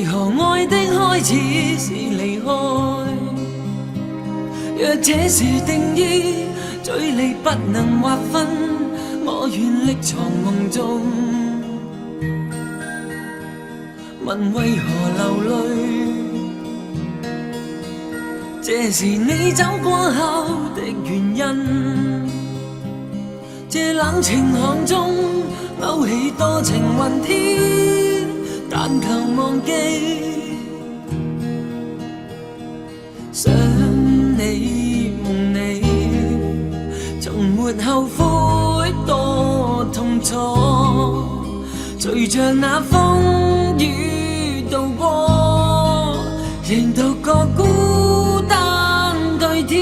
為何愛的開始是離開？若這是定義，距離不能劃分，我願歷藏夢中。問為何流淚？這是你走過後的原因。這冷晴巷中勾起多情雲天，但求忘記。想你夢你，從沒後悔多痛楚。隨着那風雨渡過，仍獨個孤單對天。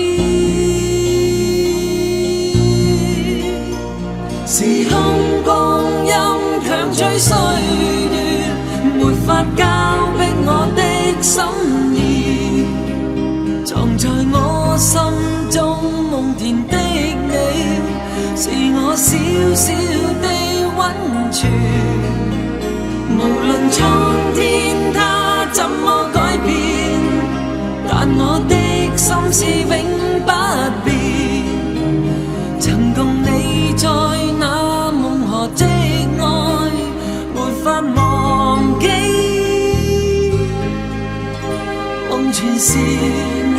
時空光陰強追歲月，沒法交逼我的心意，藏在我心中夢田的你，是我小小的溫泉。無論蒼天它怎麼改變，但我的心思永不變。曾共你在那夢河的愛，沒法忘記，夢全是你。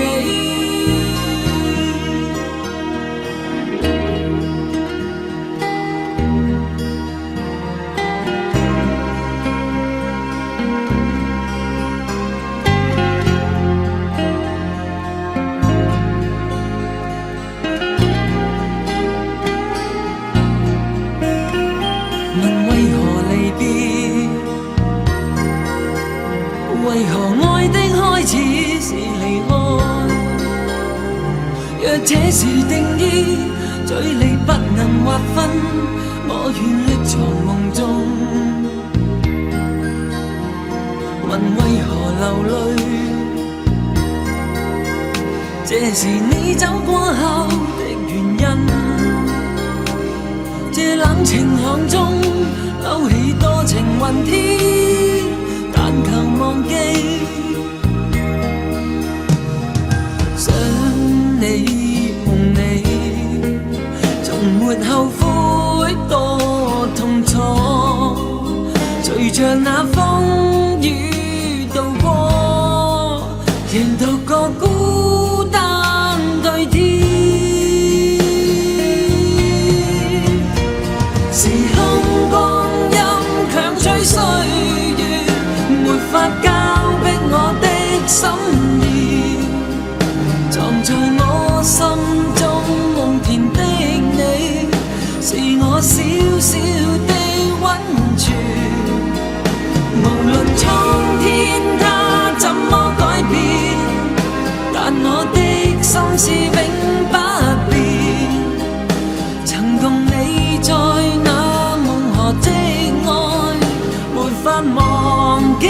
為何愛的開始是離開？若這是定義，距離不能劃分，我願歷藏夢中。問為何流淚？這是你走過後的原因。這冷晴巷中勾起多情雲天，但求忘記。想你夢你，從沒後悔多痛楚。隨着那風雨渡過，仍獨個孤單對天。時空光陰強追歲月，沒法交逼我的心意，藏在我心中夢田的你，是我小小的溫泉。無論蒼天它怎麼改變，但我的心思永不變。曾共你在那夢河的愛，沒法忘記。